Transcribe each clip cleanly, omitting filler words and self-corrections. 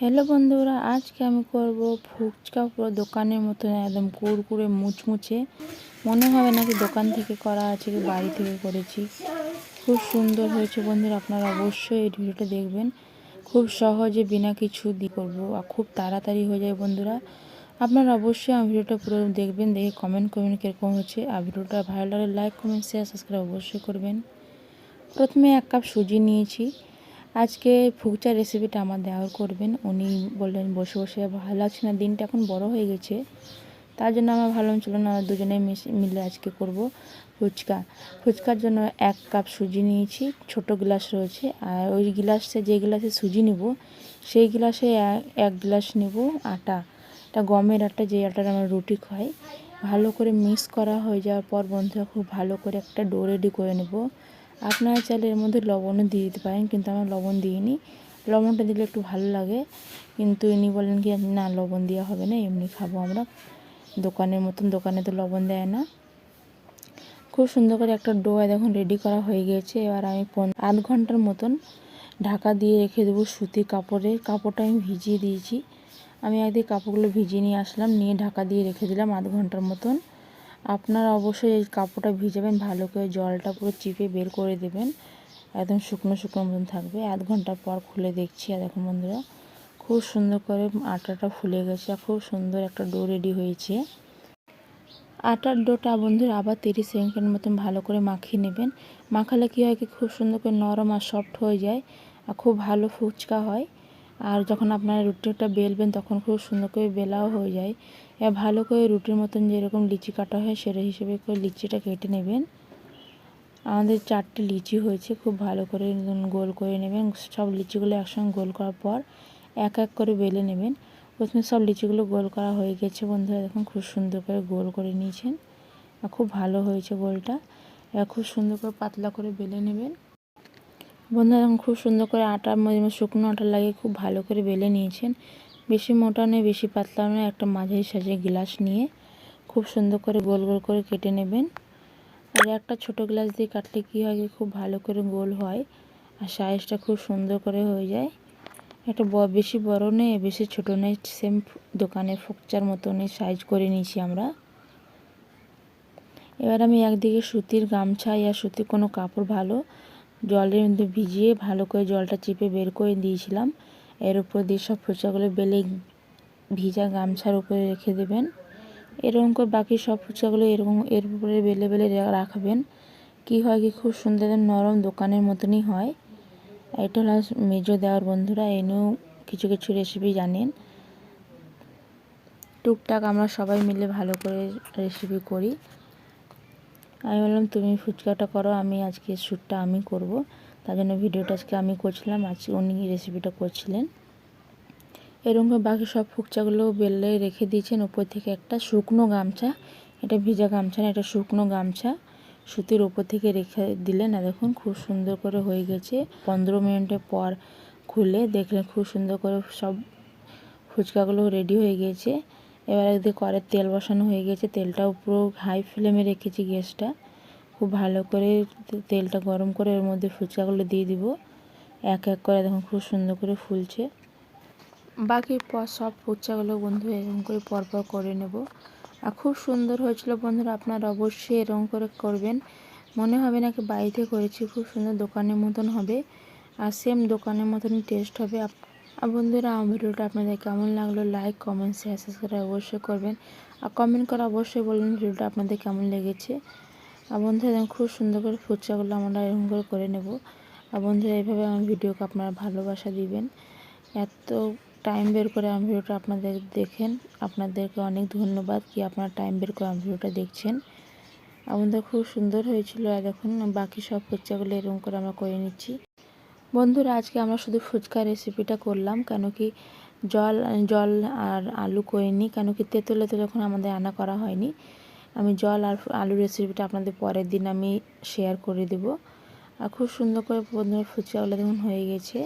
Hello বন্ধুরা, আজকে আমি করব ফুচকা পুরো দোকানের মতো একদম কুড়কুড়ে মুচমুচে। মনে হবে নাকি দোকান থেকে করা আছে কি বাড়ি থেকে করেছি। খুব সুন্দর হয়েছে বন্ধুরা, আপনারা অবশ্যই এই ভিডিওটা দেখবেন। খুব সহজে বিনা কিছু দিয়ে করবো আর খুব তাড়াতাড়ি হয়ে যায় বন্ধুরা। আপনারা অবশ্যই আমার ভিডিওটা পুরো দেখবেন, দেখে কমেন্ট করবেন কীরকম হচ্ছে। আর ভিডিওটা ভালো লাগলে লাইক কমেন্ট শেয়ার সাবস্ক্রাইব অবশ্যই করবেন। প্রথমে 1 কাপ সুজি নিয়েছি। আজকে ফুচকার রেসিপিটা আমার দেওয়ার করবেন। উনি বললেন বসে বসে ভালো লাগছে না, দিনটা এখন বড় হয়ে গেছে, তার জন্য আমার ভালো ছিল না, দুজনে মিলে আজকে করব ফুচকার জন্য 1 কাপ সুজি নিয়েছি, ছোট গ্লাস রয়েছে। আর ওই গ্লাসে যে গ্লাসে সুজি নেব সেই গ্লাসে 1 গ্লাস নেব আটা। এটা গমের আটা, যে আটার আমরা রুটি খাই। ভালো করে মিক্স করা হয়ে যাওয়ার পর বন্ধুরা খুব ভালো করে একটা ডো রেডি করে নেব। আপনারা চাইলে এর মধ্যে লবণও দিয়ে দিতে পারেন, কিন্তু আমরা লবণ দিইনি। লবণটা দিলে একটু ভালো লাগে, কিন্তু ইনি বলেন কি না লবণ দেওয়া হবে না, এমনি খাবো আমরা দোকানের মতন। দোকানে তো লবণ দেয় না। খুব সুন্দর করে একটা ডো দেখুন রেডি করা হয়ে গেছে। এবার আমি 1/2 ঘন্টার মতন ঢাকা দিয়ে রেখে দেবো সুতির কাপড়ে। কাপড়টা আমি ভিজিয়ে দিয়েছি। আমি একদিকে কাপড়গুলো ভিজিয়ে নিয়ে আসলাম, নিয়ে ঢাকা দিয়ে রেখে দিলাম 1/2 ঘন্টার মতন। আপনারা অবশ্যই এই কাপড়টা ভিজাবেন, ভালো করে জলটা পুরো চিপে বের করে দেবেন, একদম শুকনো শুকনো মতন থাকবে। 1/2 ঘন্টা পর খুলে দেখছি, আর দেখুন বন্ধুরা খুব সুন্দর করে আটাটা ফুলে গেছে, আর খুব সুন্দর একটা ডো রেডি হয়েছে। আটার ডোটা বন্ধুরা আবার 30 সেকেন্ড মতন ভালো করে মাখিয়ে নেবেন। মাখালে কী হয় কি খুব সুন্দর করে নরম আর সফট হয়ে যায়, আর খুব ভালো ফুচকা হয়। আর যখন আপনারা রুটিটা বেলবেন তখন খুব সুন্দর করে বেলাও হয়ে যায়। এবার ভালো করে রুটির মতন যেরকম লিচি কাটা হয় সেটা হিসেবে করে লিচিটা কেটে নেবেন। আমাদের 4টে লিচি হয়েছে, খুব ভালো করে গোল করে নেবেন। সব লিচিগুলো একসঙ্গে গোল করার পর এক এক করে বেলে নেবেন। প্রথমে সব লিচিগুলো গোল করা হয়ে গেছে বন্ধুরা, দেখুন খুব সুন্দর করে গোল করে নিয়েছেন, আর খুব ভালো হয়েছে গোলটা। এবার খুব সুন্দর করে পাতলা করে বেলে নেবেন বন্ধুরা। এখন খুব সুন্দর করে আটার মধ্যে শুকনো আটা লাগিয়ে খুব ভালো করে বেলে নিয়েছেন। বেশি মোটা নয় বেশি পাতলা নয়, একটা মাঝারি সাইজের গ্লাস নিয়ে খুব সুন্দর করে গোল গোল করে কেটে নেবেন। আর একটা ছোট গ্লাস দিয়ে কাটলে কী হয় খুব ভালো করে গোল হয়, আর সাইজটা খুব সুন্দর করে হয়ে যায়। একটা বেশি বড় নেই বেশি ছোট নেই, সেম দোকানের ফুচকার মতনই সাইজ করে নিয়েছি আমরা। এবার আমি একদিকে সুতির গামছা या সুতির কোনো কাপড় ভালো জলের মধ্যে ভিজিয়ে ভালো করে জলটা চিপে বের করে দিয়েছিলাম। এর উপর দিয়ে সব ফুচকাগুলো বেলে ভিজা গামছার উপরে রেখে দেবেন। এরকম করে বাকি সব ফুচকাগুলো এরকম এর উপরে বেলে বেলে রাখবেন। কি হয় কি খুব সুন্দর নরম দোকানের মতনই হয়। এটা হলো মেজো দেওয়ার বন্ধুরা, এনেও কিছু কিছু রেসিপি জানেন। টুকটাক আমরা সবাই মিলে ভালো করে রেসিপি করি। আমি বললাম তুমি ফুচকাটা করো, আমি আজকে শ্যুটটা আমি করব, তার জন্য ভিডিওটা আজকে আমি করছিলাম, আজকে উনি রেসিপিটা করছিলেন। এরকম করে বাকি সব ফুচকাগুলো বেলে রেখে দিয়েছেন। উপর থেকে একটা শুকনো গামছা, এটা ভিজা গামছা না, এটা শুকনো গামছা সুতির উপর থেকে রেখে দিলেন। না দেখুন খুব সুন্দর করে হয়ে গেছে। 15 মিনিটের পর খুলে দেখলেন খুব সুন্দর করে সব ফুচকাগুলো রেডি হয়ে গেছে। এবার একদিকে কড়াইয়ে তেল বসানো হয়ে গেছে, তেলটাও পুরো হাই ফ্লেমে রেখেছি গ্যাসটা। খুব ভালো করে তেলটা গরম করে এর মধ্যে ফুচকাগুলো দিয়ে দিব, এক এক করে দেখুন খুব সুন্দর করে ফুলছে। বাকি সব ফুচকাগুলো বন্ধু এরকম করে পরপর করে নেব। আর খুব সুন্দর হয়েছিল বন্ধুরা, আপনারা অবশ্যই এরকম করে করবেন, মনে হবে নাকি বাড়িতে করেছি। খুব সুন্দর দোকানের মতন হবে, আর সেম দোকানের মতনই টেস্ট হবে। আর বন্ধুরা আমার ভিডিওটা আপনাদের কেমন লাগলো লাইক কমেন্ট শেয়ার সাবস্ক্রাইব অবশ্যই করবেন, আর কমেন্ট করে অবশ্যই বলবেন ভিডিওটা আপনাদের কেমন লেগেছে। আর বন্ধুরা খুব সুন্দর করে ফুচকাগুলো আমরা এরকম করে নেব। আর বন্ধুরা এইভাবে আমার ভিডিওকে আপনারা ভালোবাসা দিবেন, এত টাইম বের করে আমার ভিডিওটা আপনাদের দেখেন, আপনাদেরকে অনেক ধন্যবাদ কি আপনারা টাইম বের করে আমার ভিডিওটা দেখছেন। আমাদের খুব সুন্দর হয়েছিল। আর দেখুন বাকি সব ফুচকাগুলো এরকম করে আমরা করে নিচ্ছি বন্ধুরা। আজকে আমরা শুধু ফুচকা রেসিপিটা করলাম, কেন কি জল আর আলু করিনি, কেন কি তেঁতুলে তো যখন আমাদের আনা করা হয়নি। আমি জল আর আলু রেসিপিটা আপনাদের পরের দিন আমি শেয়ার করে দেব। আর খুব সুন্দর করে বন্ধুরা ফুচকাগুলো দেখুন হয়ে গেছে।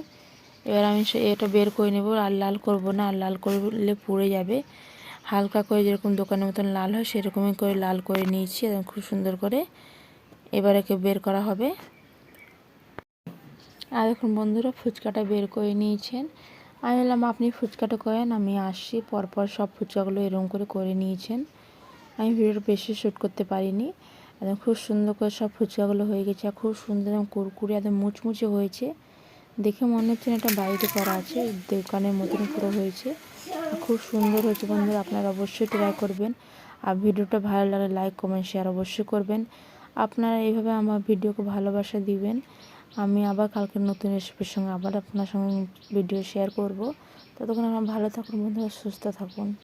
এবার আমি এটা বের করে নেব, আর লাল করব না, আর লাল করলে পুড়ে যাবে। হালকা করে যেরকম দোকানের মতন লাল হয় সেরকমই করে লাল করে নিয়েছি এবং খুব সুন্দর করে এবার একে বের করা হবে। আর দেখুন বন্ধুরা ফুচকাটা বের করে নিয়েছেন, আমি বললাম আপনি ফুচকাটা করেন, আমি আসছি। পরপর সব ফুচকাগুলো এরকম করে নিয়েছেন। আমি ভিডিওটা বেশি শ্যুট করতে পারিনি। একদম খুব সুন্দর করে সব ফুচকাগুলো হয়ে গেছে, আর খুব সুন্দর এবং কুরকুরে একদম মুচমুচে হয়েছে। দেখে মনে হচ্ছে না এটা বাড়িতে করা আছে, দোকানের মতন পুরো হয়েছে। আর খুব সুন্দর হয়েছে বন্ধুরা, আপনারা অবশ্যই ট্রাই করবেন। আর ভিডিওটা ভালো লাগলে লাইক কমেন্ট শেয়ার অবশ্যই করবেন। আপনারা এইভাবে আমার ভিডিওকে ভালোবাসা দিবেন। আমি আবার কালকে নতুন রেসিপির সঙ্গে আবার আপনার সঙ্গে ভিডিও শেয়ার করব। ততক্ষণ আপনারা ভালো থাকুন বন্ধুরা, সুস্থ থাকুন।